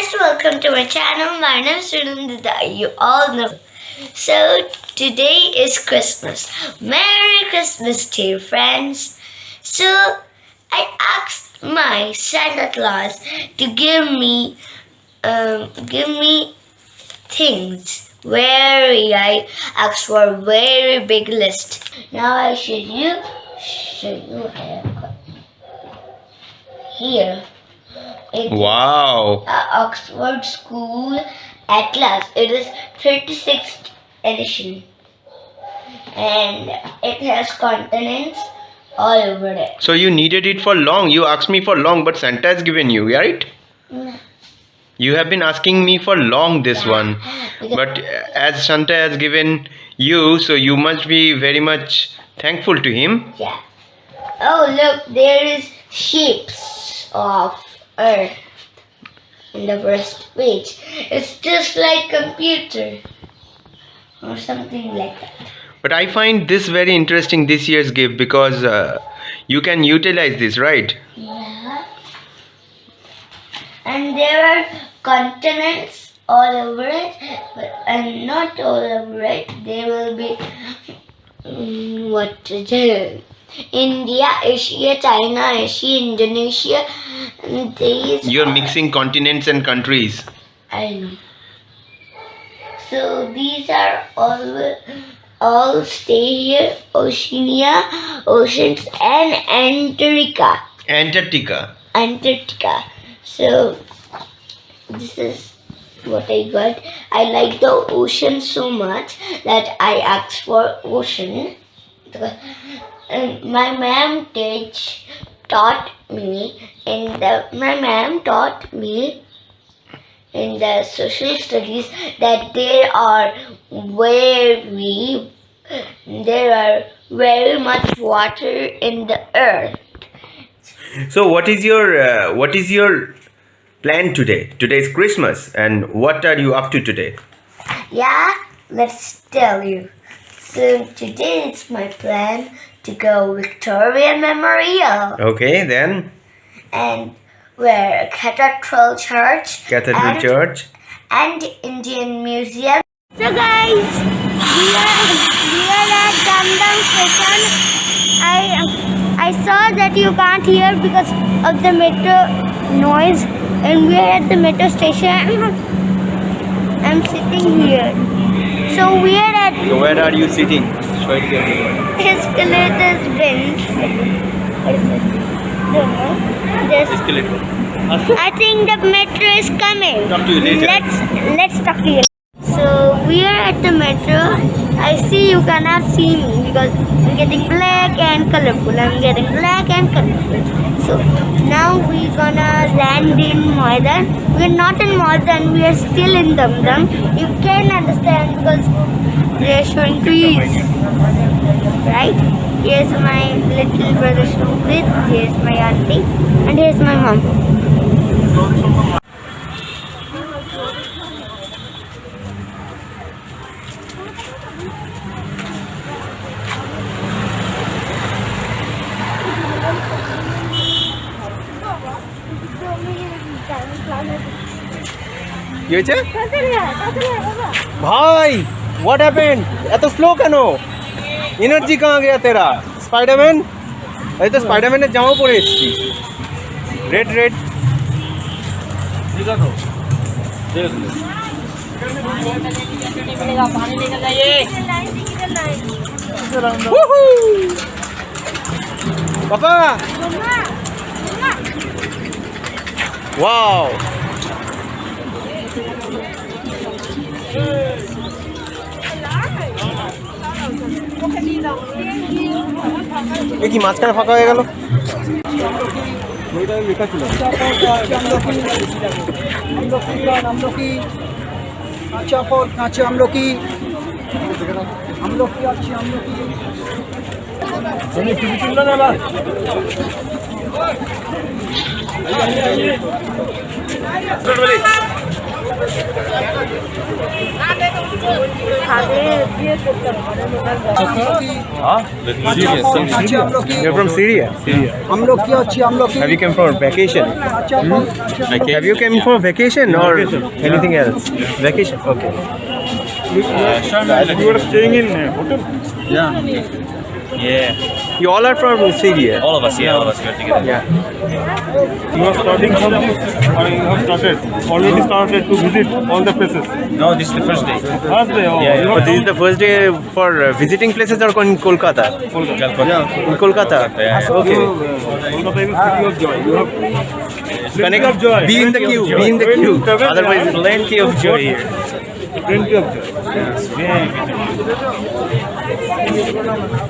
guys, welcome to my channel. My name is Sunandita. You all know. So today is Christmas. Merry Christmas, dear friends. So I asked my Santa Claus to give me things. I asked for a very big list. Now I show you what I have got here. It Wow. Oxford School Atlas. It is 36th edition, and it has continents all over it. So you needed it for long. You asked me for long, but Santa has given you, right? You have been asking me for long this one. But as Santa has given you, so you must be very much thankful to him. Yeah. Oh look, there is shapes of Earth in the first page. It's just like computer or something like that. But I find this very interesting, this year's gift, because you can utilize this, right? Yeah. And there are continents all over it, and not all over it. There will be India, Asia, China, Asia, Indonesia. And these You're mixing continents and countries. I know. So these are all stay here: Oceania, oceans, and Antarctica. Antarctica. So this is what I got. I like the ocean so much that I asked for ocean. My ma'am taught me in the social studies that there are very much water in the earth. So what is your plan today? Today is Christmas, and what are you up to today? Yeah, let's tell you. So today it's my plan to go Victoria Memorial Okay, then and where Cathedral Church and Indian Museum. So guys, we are at Damdam station. I saw that you can't hear because of the metro noise, and we are at the metro station. I'm sitting here. So we are at So where are you sitting? Show it to everyone. Escalator's bench. What is this? Don't know. This. Escalator. I think the metro is coming. Talk to you later. Let's talk to you. So we are at the metro. I see you cannot see me because I'm getting black and colorful. So now we're gonna land in Maidan. We're not in Maidan. We are still in Damdam. You can understand because they're showing trees. Right? Here's my little brother Shobit. Here's my auntie. And here's my mom. কি হয়েছে ভাই what happened এত slow কেন energy কাহা গয়া তেরা Spiderman এই তো স্পাইডারম্যানের জামাও পরে এসেছি রেড পাপা ওয়াও এ কি মাঝখানে ফাঁকা হয়ে গেল লেখা ছিল আমলকি কাঁচা ফল কাঁচা আমলকি আছে আমলকি টিভি চললো না আবার কাঁচা আমলকি You're from Syria? আমলকি আছে আমলকি Have you come for vacation? কাঁচা ফল Have you come for vacation or anything else? Vacation, okay. You were staying in hotel? Yeah, You all are from Syria? all of us, all of us were together. Yeah. You are starting from this, or you have already started to visit all the places? No, this is the first day. First day, Yeah, you But have this is the first day for visiting places or in Kolkata? Calcutta. In Kolkata? Yeah. Okay. Kolkata is city of joy. You have Connect, of joy. be in the queue, be in the When you queue. travel, Otherwise, Plenty of joy here. plenty of joy. It's very beautiful.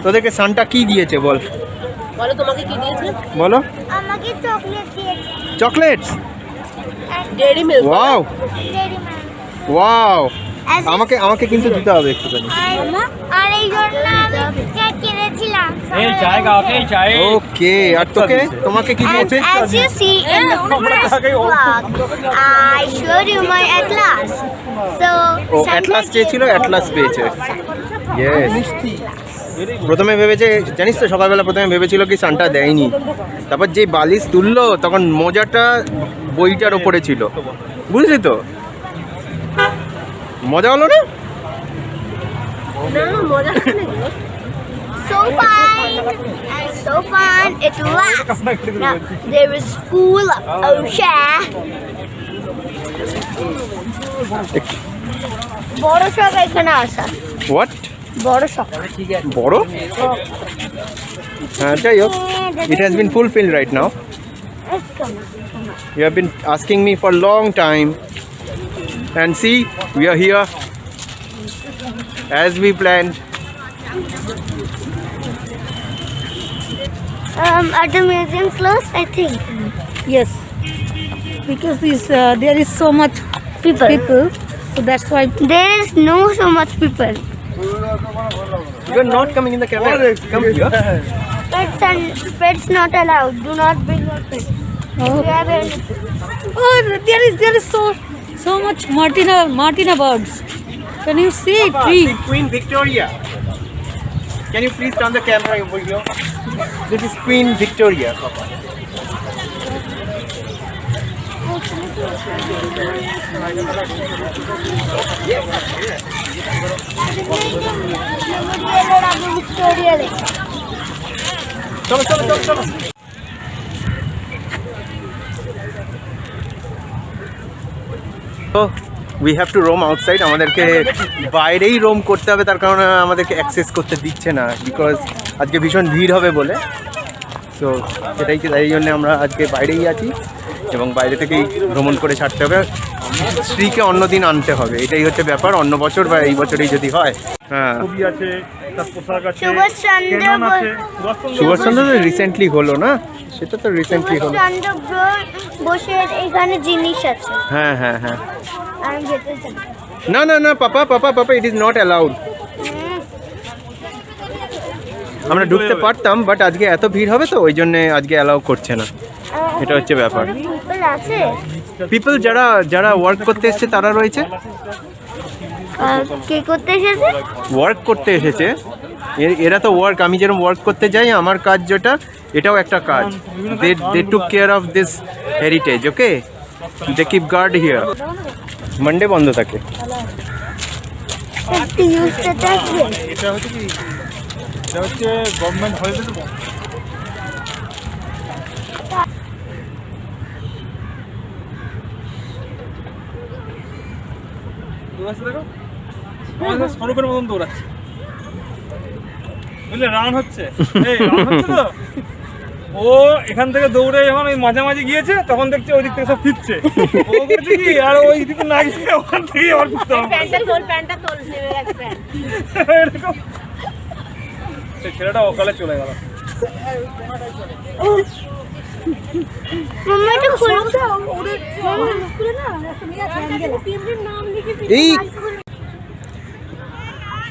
তোদেরকে Santa কি দিয়েছে বল? বলো তোমাকে কি দিয়েছে? বলো। আমাকে chocolate দিয়েছে chocolates. Dairy milk. Wow, dairy milk wow. আমাকে কিন্তু দিতে হবে একটুখানি। আর এই জন্য আমি কেক কিনেছিলাম Hey, chai coffee, chai. ওকে, আর তোকে তোমাকে কি দিয়েছে? As you see in the first vlog, I showed you my atlas. So, ও Santa অ্যাটলাস gave- চেয়েছিল, অ্যাটলাস পেয়েছে। ইয়েস। প্রথমে ভেবেছে, জানিস তো, সকালবেলা প্রথমে ভেবেছিল কি সান্টা দেয়নি, তারপর যে বালিশ তুললো তখন মোজাটা বইটার ওপরে ছিল, বুঝলি তো? মজা হলো না? না মজা নেই। So fun and so fun it lasts. Now there is full of ocean. বড় সব এখানে আসা হোয়াট? বড় সব বড়? হ্যাঁ, যাই হোক, it has been fulfilled right now. You have been asking me for a long time, and see, we are here as we planned. Are the museum closed? I think Yes, because there is so much people, so that's why. there is no so much people. You are not coming in the camera. Come here. Pets not allowed. Do not bring your pets. We have anything. Oh, there is so much Martina birds. Can you see tree? Queen Victoria. Can you please turn the camera over here? This is Queen Victoria. চলো চলো চলো চলো। তো we have to roam outside, আমাদেরকে বাইরেই Rome করতে হবে, তার কারণে আমাদেরকে অ্যাক্সেস করতে দিচ্ছে না, বিকজ আজকে ভীষণ ভিড় হবে বলে। সো সেটাই, তাই জন্য আমরা আজকে বাইরেই আছি এবং বাইরে থেকেই ভ্রমণ করে ছাড়তে হবে। স্ত্রীকে অন্যদিন আনতে হবে, এটাই হচ্ছে ব্যাপার। অন্য বছর বা এই বছরেই যদি হয়। হ্যাঁ, ছবি আছে, তার পোশাক আছে, সুভাষচন্দ্র কেনন আছে, সুভাষচন্দ্র তো রিসেন্টলি হলো না, সেটা তো রিসেন্টলি হলো। সুভাষচন্দ্র বোসের এখানে জিনিস আছে। হ্যাঁ হ্যাঁ হ্যাঁ। আমি যেতে চাই। না না না, পাপা পাপা পাপা, ইট ইজ নট অ্যালাউড। আমরা ঢুকতে পারতাম, বাট আজকে এত ভিড় হবে তো ওই জন্য আজকে অ্যালাউ করছে না, এটা হচ্ছে ব্যাপার। People আছে? পিপল যারা যারা ওয়ার্ক করতে এসেছে তারা রয়েছে, কে করতে এসেছে? ওয়ার্ক করতে এসেছে। এরা তো ওয়ার্ক, আমি যেরকম ওয়ার্ক করতে যাই, আমার কাজ যেটা, এটাও একটা কাজ। They took care of this heritage, okay, they keep guard here. Monday বন্ধ থাকে। একটু ইউজ করতে আসবে? এটা হচ্ছে কি, এটা হচ্ছে গভর্নমেন্ট হলিডে তো। দেখো আমাদের স্বরূপের মতন দৌড়াচ্ছে, বুঝলে, রান হচ্ছে, এই রান হচ্ছে তো। ও এখান থেকে দৌড়ে যখন ওই মাঝামাঝি গিয়েছে, তখন দেখছে ওই দিক থেকে সব ফিরছে। ও করছে কি, আর ওই দিকে না গিয়ে ওখান থেকে আবার ফিরতে হবে। প্যান্টটা তোল নেমে গেছে প্যান্ট। এরকম। সেই ছেলেটা অকালে চলে গেল। মাম্মা এটা খুলো। এই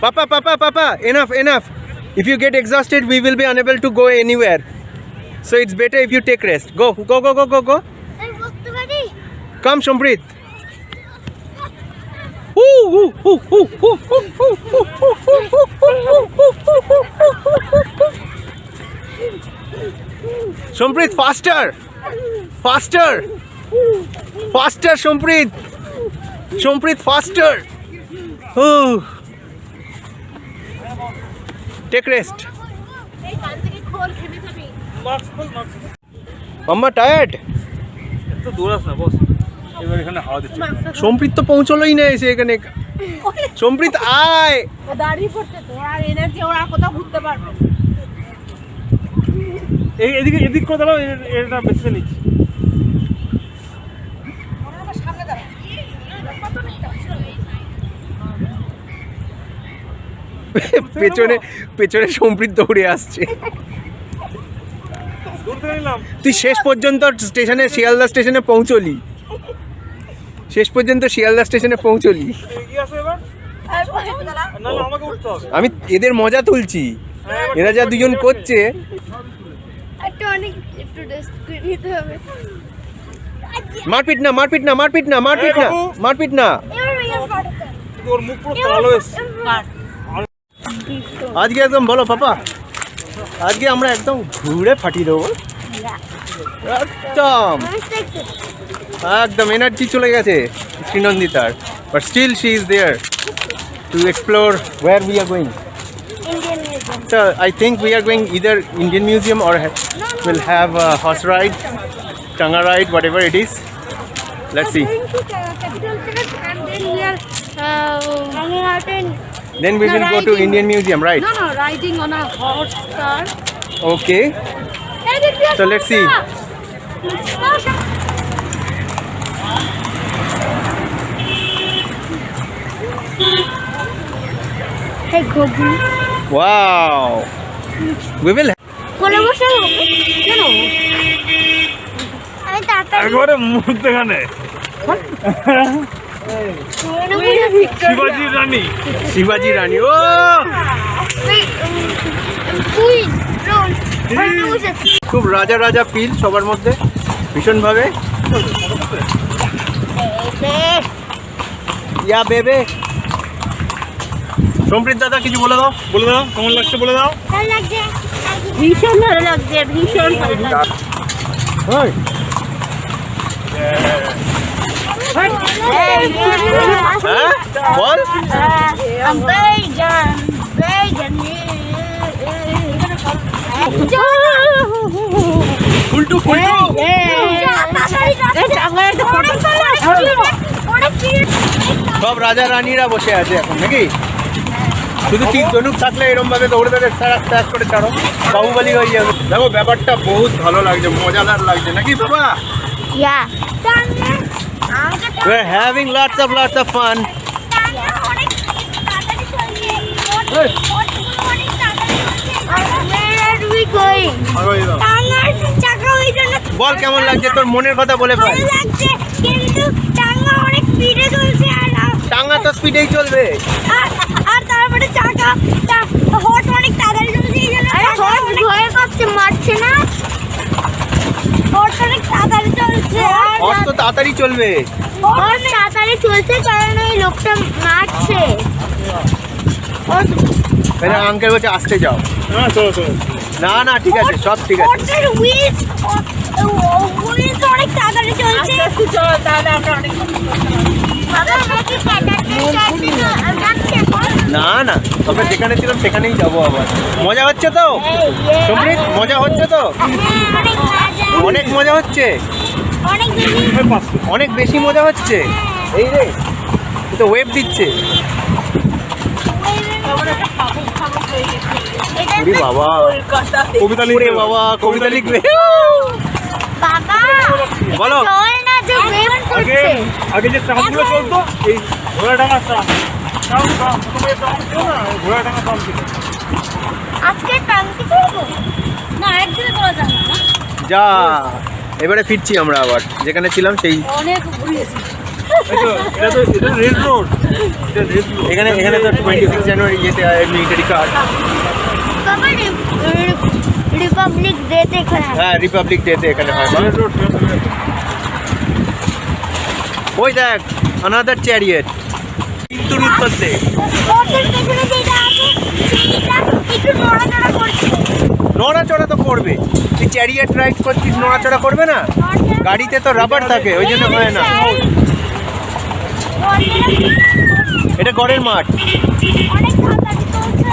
Papa, enough. If you get exhausted, we will be unable to go anywhere. So it's better if you take rest. Go. Come, Shomprit. Shomprit, faster, Shomprit, faster. Oh. Take rest. এই কান থেকে খোল খেতে যাবি Mama tired? তো দৌড়াস না বস এবার এখানে হাওয়া দিচ্ছে সম্প্রীত তো পৌঁছলোই না এসে এখানে। সম্প্রীত আয়। ও দাঁড়িয়ে পড়ছে তো আর এনার্জি ওরা কোথাও ঘুরতে পারবে না। এদিক করে দাঁড়াও এটা বেছে নিচ্ছি পেছনে সম্প্রীত দৌড়ে আসছে। দূর থেকে নিলাম তুই শেষ পর্যন্ত শিয়ালদা স্টেশনে পৌঁছলি। এগিয়ে আসো এবার না আমাকে উঠতে হবে আমি এদের মজা তুলছি, এরা যা দুজন করছে। মারপিট না। তোর মুখ পুরো কালো এসছে আজকে একদম বলো পাপা, আজকে আমরা একদম ঘুরে ফাটিয়ে দেবো। একদম এনার্জি চলে গেছে শ্রীনন্দিতার, but still she is there to explore where we are going. So I think we are going either Indian Museum or we'll have a horse ride, Tanga ride, whatever it is. Let's see. Then we will go to Indian Museum, right? No, riding on a horse car. Okay. So let's see. Hey, Gogu. Wow. We will. কোলে বসে কেন? আমি তাড়াতাড়ি একবারে মধ্যখানে শিবাজি রানী ও খুব রাজা ফিল সবার মধ্যে ভীষণভাবে। ইয়া বেবে। সম্প্রীত দাদা কিছু বলে দাও কেমন লাগছে বলে দাও ভীষণ ভালো লাগছে ভীষণ ভালো লাগছে হ্যাঁ বল। ফুলটু সব রাজা রানীরা বসে আছে এখন নাকি? শুধু ঠিক জনুক থাকলে এরকম ভাবে দৌড়ে ট্যাক করে ছাড়ো, বাহুবলী হয়ে যাবে। দেখো ব্যাপারটা বহুত ভালো লাগছে, মজাদার লাগছে নাকি বাবা? Yeah. We're having lots of fun. Where are we going? বল কেমন লাগছে, তোর মনের কথা বলে ফেল। কিন্তু টাঙ্গা অনেক স্পিডে চলছে টাঙ্গা তো স্পিডেই চলবে। আর তারপরে চাকা হট অনেক তাড়াতাড়ি চলছে, এই জন্য হট ভয় পাচ্ছে, মারছে না। হট অনেক তাড়াতাড়ি চলছে, হট তো তাড়াতাড়ি চলবে। হট তাড়াতাড়ি চলছে কারণ এই লোকটা মারছে। আঙ্কেল বলছে আসতে যাও। না ঠিক আছে, সব ঠিক আছে। হটের হুইলস অনেক তাড়াতাড়ি চলছে। চলো তাহলে আমরা অনেক বাবা আমাকে না তবে যেখানে ছিলাম সেখানেই যাবো আবার। মজা হচ্ছে তো সম্প্রীত? মজা হচ্ছে তো? অনেক মজা হচ্ছে, অনেক বেশি মজা হচ্ছে। এই রে তো ওয়েব দিচ্ছে। বাবা কবিতা লিখবে, বাবা কবিতা লিখবে। বাবা বলো। চল না যে ওয়েভ করছে। আগে যে ট্রামগুলো চলতো এই ঘোড়াডাঙ্গা ট্রাম ঘোড়াডাঙ্গা ট্রাম ছিল। আজকে টাঙ্কি করবো না, একদিনে করা যাবে না। যা এবারে ফিরছি আমরা আবার যেখানে ছিলাম সেই। অনেক ঘুরিয়েছি। এটা রেড রোড, এটা রেড রোড। এখানে তো 26 জানুয়ারি ইয়েতে মিলিটারি কার্ড। বাবা রিপাবলিক ডেতে এখানে হ্যাঁ, রিপাবলিক ডেতে এখানে হয়। রেড রোড ওই দেখ অনাদার চ্যারিয়েট কিন্তু করতে। ওদের পেছনে যেটা আছে সেইটা একটু নড়াচড়া করছে। নড়াচড়া তো করবে, তুই চ্যারিয়েট রাইড করছিস, নড়াচড়া করবে না? গাড়িতে তো রাবার থাকে, ওই জন্য হয় না। এটা গড়ের মাঠ। অনেক ধাক্কাধাক্কি চলছে।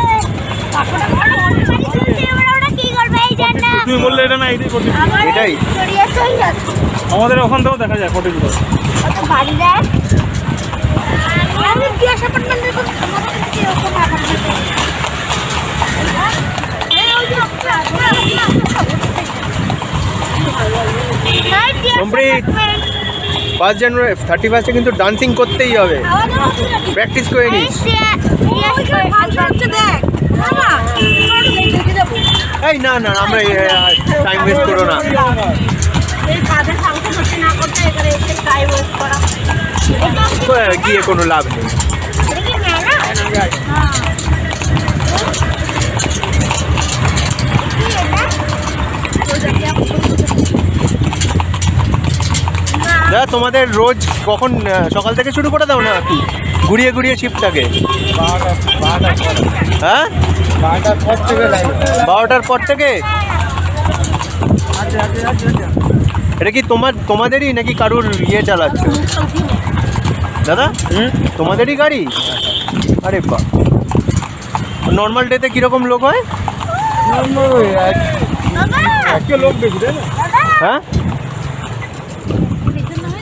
তারপরে অনেক গাড়ি চলছে, এবার ওরা কি করবে এই জান না। তুমি বললে এটা না, এইটাই করতে। আবার এটাই। চড়িয়ে চলে যাচ্ছে। আমাদের ওখান থেকেও দেখা যায় কতগুলো। কত বাড়ি দেয়। আমি বিয়াস অ্যাপার্টমেন্ট দেখুন, আমাদের কি রকম অ্যাপার্টমেন্ট। সম্প্রীত 1 জানুয়ারি 31 কিন্তু ডান্সিং করতেই হবে, প্র্যাকটিস করে নিস। এই না না, আমরা টাইম ওয়েস্ট করো না। গিয়ে কোনো লাভ নেই। দাদা তোমাদের রোজ কখন সকাল থেকে শুরু করে দাও না কি ঘুরিয়ে ঘুরিয়ে শিফটটাকে? হ্যাঁ, 12টার পর থেকে। এটা কি তোমাদেরই নাকি কারুর ইয়ে চালাচ্ছ দাদা? তোমাদেরই গাড়ি? আরে বাহ। নর্মাল ডেতে কীরকম লোক হয়? লোক বেশি তাই না? হ্যাঁ,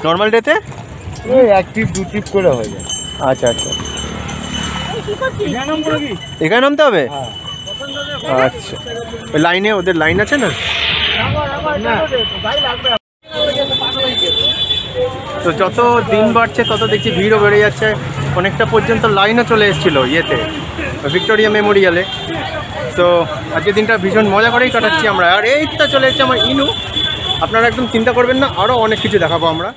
নর্মাল ডেতে ওই এক ট্রিপ 2 ট্রিপ করে হয়ে যায়। আচ্ছা আচ্ছা, এখানে নাম করে কি? এখানে নামতে হবে? আচ্ছা, ওই লাইনে ওদের লাইন আছে না? তো যত দিন বাড়ছে তত দেখছি ভিড়ও বেড়ে যাচ্ছে, অনেকটা পর্যন্ত লাইনও চলে এসেছিলো ইয়েতে ভিক্টোরিয়া মেমোরিয়ালে। তো আজকের দিনটা ভীষণ মজা করেই কাটাচ্ছি আমরা। আর এই তো চলে এসেছে আমার ইনু। আপনারা একদম চিন্তা করবেন না, আরও অনেক কিছু দেখাবো আমরা।